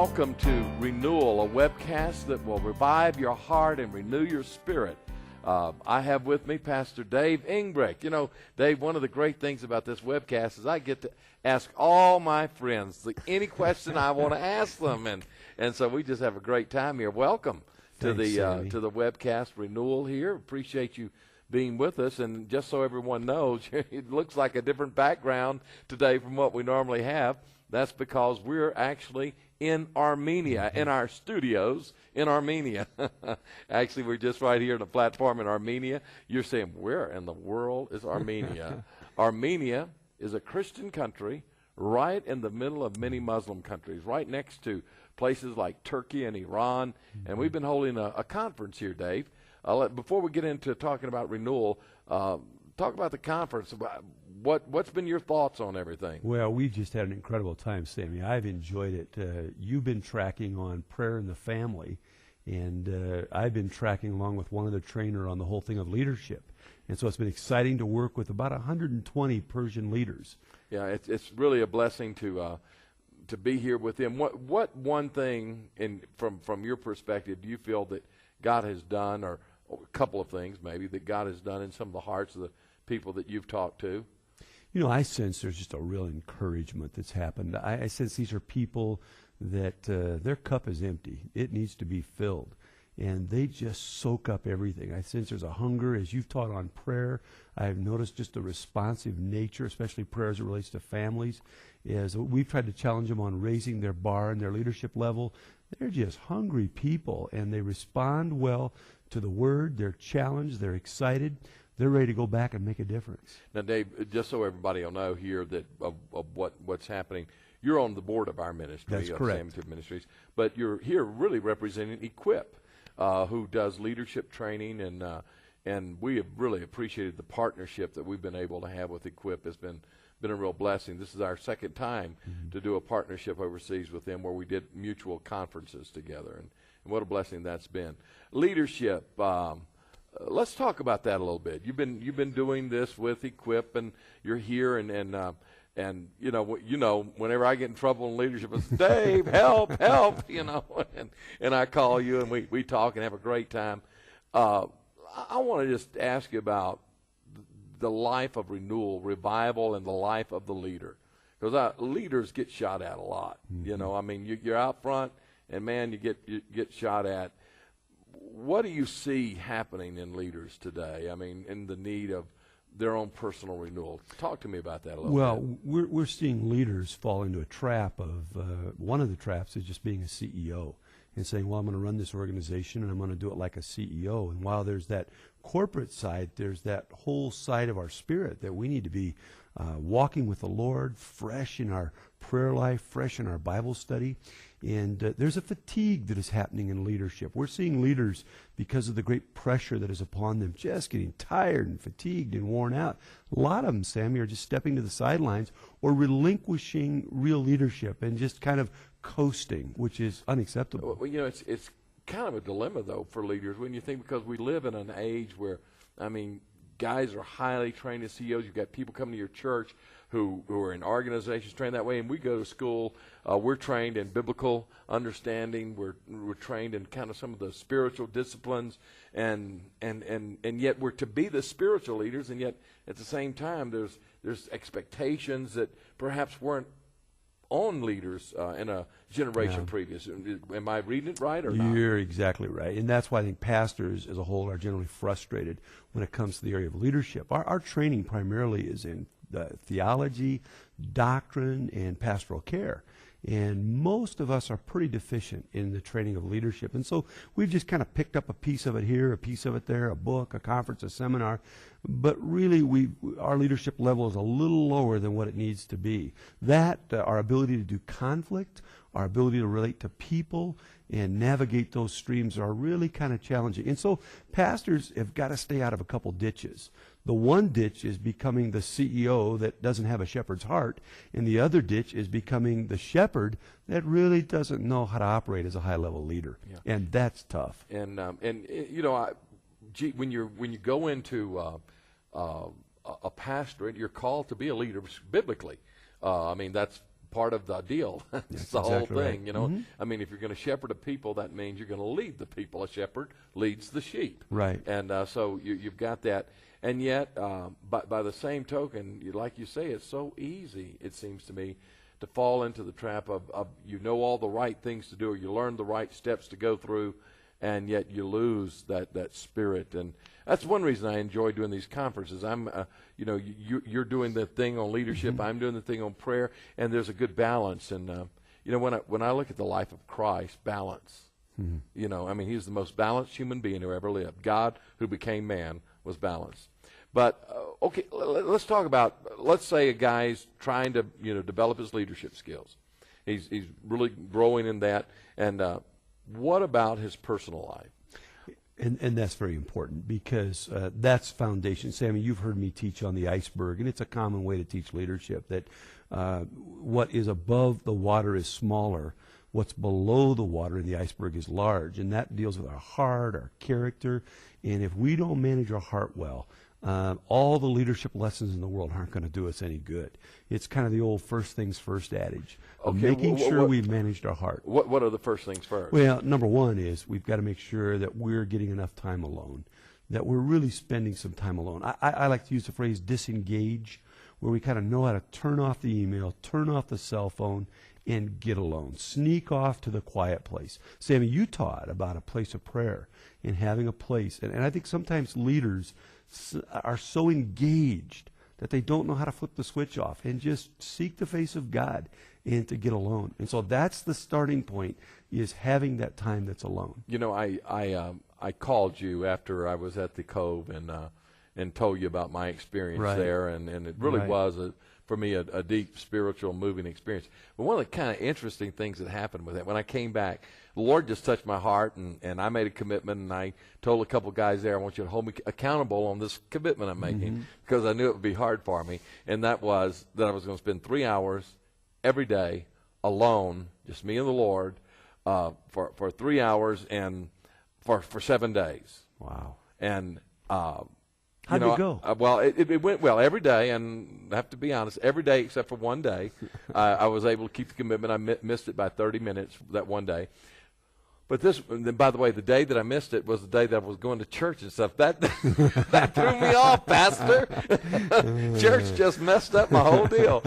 welcome to Renewal, a webcast that will revive your heart and renew your spirit. I have with me Pastor Dave Engbrecht. You know, Dave, one of the great things about this webcast is I get to ask all my friends any question I want to ask them, and so we just have a great time here. Welcome to the webcast Renewal here. Appreciate you being with us, and just so everyone knows, it looks like a different background today from what we normally have. That's because we're actually in Armenia, in our studios in Armenia. Actually, we're just right here on the platform in Armenia. You're saying, where in the world is Armenia? Armenia is a Christian country right in the middle of many Muslim countries, right next to places like Turkey and Iran. And we've been holding a conference here, Dave. Before we get into talking about Renewal, talk about the conference. What's been your thoughts on everything? Well, we've just had an incredible time, Sammy. I've enjoyed it. You've been tracking on prayer in the family, and I've been tracking along with one other trainer on the whole thing of leadership. And so it's been exciting to work with about 120 Persian leaders. Yeah, it's really a blessing to be here with them. What one thing, from your perspective, do you feel that God has done, or a couple of things maybe, that God has done in some of the hearts of the people that you've talked to? You know, I sense there's just a real encouragement that's happened. I sense these are people that their cup is empty. It needs to be filled. And they just soak up everything. I sense there's a hunger, as you've taught on prayer. I've noticed just a responsive nature, especially prayer as it relates to families. As we've tried to challenge them on raising their bar and their leadership level, they're just hungry people, and they respond well to the Word. They're challenged. They're excited. They're ready to go back and make a difference. Now, Dave, just so everybody will know here that of what's happening, you're on the board of our ministry. That's correct. Sammy and Dave Ministries, but you're here really representing Equip, who does leadership training, and we have really appreciated the partnership that we've been able to have with Equip. It's been a real blessing. This is our second time to do a partnership overseas with them, where we did mutual conferences together, and what a blessing that's been. Leadership. Let's talk about that a little bit. You've been doing this with Equip, and you're here, and you know whenever I get in trouble in leadership, it's Dave, help, and I call you, and we talk and have a great time. I want to just ask you about the life of Renewal, revival, and the life of the leader, because leaders get shot at a lot. You know, I mean, you're out front, and man, you get shot at. What do you see happening in leaders today? I mean, in the need of their own personal renewal. Talk to me about that a little bit. Well, we're seeing leaders fall into a trap of, one of the traps is just being a CEO and saying, well, I'm going to run this organization and I'm going to do it like a CEO. And while there's that corporate side, there's that whole side of our spirit that we need to be walking with the Lord, fresh in our prayer life, fresh in our Bible study. And there's a fatigue that is happening in leadership. We're seeing leaders, because of the great pressure that is upon them, just getting tired and fatigued and worn out. A lot of them, Sammy, are just stepping to the sidelines or relinquishing real leadership and just kind of coasting, which is unacceptable. Well, you know, it's kind of a dilemma, though, for leaders when you think, because we live in an age where, I mean, guys are highly trained as CEOs. You've got people coming to your church who are in organizations trained that way, and we go to school. We're trained in biblical understanding. We're trained in kind of some of the spiritual disciplines, and yet we're to be the spiritual leaders, and yet at the same time there's expectations that perhaps weren't on leaders in a generation previous. Am I reading it right or not? You're exactly right. And that's why I think pastors as a whole are generally frustrated when it comes to the area of leadership. Our training primarily is in theology, doctrine, and pastoral care. And most of us are pretty deficient in the training of leadership. And so we've just kind of picked up a piece of it here, a piece of it there, a book, a conference, a seminar. But really, our leadership level is a little lower than what it needs to be. That, our ability to do conflict, our ability to relate to people and navigate those streams are really kind of challenging. And so pastors have got to stay out of a couple ditches. The one ditch is becoming the CEO that doesn't have a shepherd's heart, and the other ditch is becoming the shepherd that really doesn't know how to operate as a high-level leader, and that's tough. And you know, when you go into a pastorate, you're called to be a leader biblically. I mean, that's part of the deal. It's That's the whole exactly thing, right. you know. I mean, if you're going to shepherd a people, that means you're going to lead the people. A shepherd leads the sheep. Right. And so you've got that. And yet, by the same token, like you say, it's so easy, it seems to me, to fall into the trap of you know all the right things to do, or you learn the right steps to go through, and yet you lose that spirit. And that's one reason I enjoy doing these conferences. I'm, you're doing the thing on leadership, I'm doing the thing on prayer, and there's a good balance. And when I look at the life of Christ, balance. You know, I mean, he's the most balanced human being who ever lived. God, who became man, was balanced. But okay, let's talk about. Let's say a guy's trying to develop his leadership skills. He's really growing in that. And what about his personal life? And that's very important, because that's foundation. Sammy, you've heard me teach on the iceberg, and it's a common way to teach leadership, that what is above the water is smaller. What's below the water in the iceberg is large, and that deals with our heart, our character. And if we don't manage our heart well, all the leadership lessons in the world aren't going to do us any good. It's kind of the old first things first adage. Okay, making sure we've managed our heart. What are the first things first? Well, number one is we've got to make sure that we're getting enough time alone, that we're really spending some time alone. I like to use the phrase disengage, where we kind of know how to turn off the email, turn off the cell phone, and get alone. Sneak off to the quiet place. Sammy, you taught about a place of prayer and having a place. And I think sometimes leaders are so engaged that they don't know how to flip the switch off and just seek the face of God and to get alone. And so that's the starting point, is having that time that's alone. You know, I called you after I was at the Cove and told you about my experience there, and it really was for me a deep spiritual moving experience. But one of the kind of interesting things that happened with it, when I came back, the Lord just touched my heart, and I made a commitment, and I told a couple guys there, I want you to hold me accountable on this commitment I'm making, because I knew it would be hard for me, and that was that I was going to spend 3 hours every day alone, just me and the Lord, for 3 hours and for 7 days. Wow. And how'd it go? Well, it went well every day, and I have to be honest, every day except for one day, I was able to keep the commitment. I missed it by 30 minutes that one day. But by the way, the day that I missed it was the day that I was going to church and stuff. That threw me off, Pastor. Church just messed up my whole deal.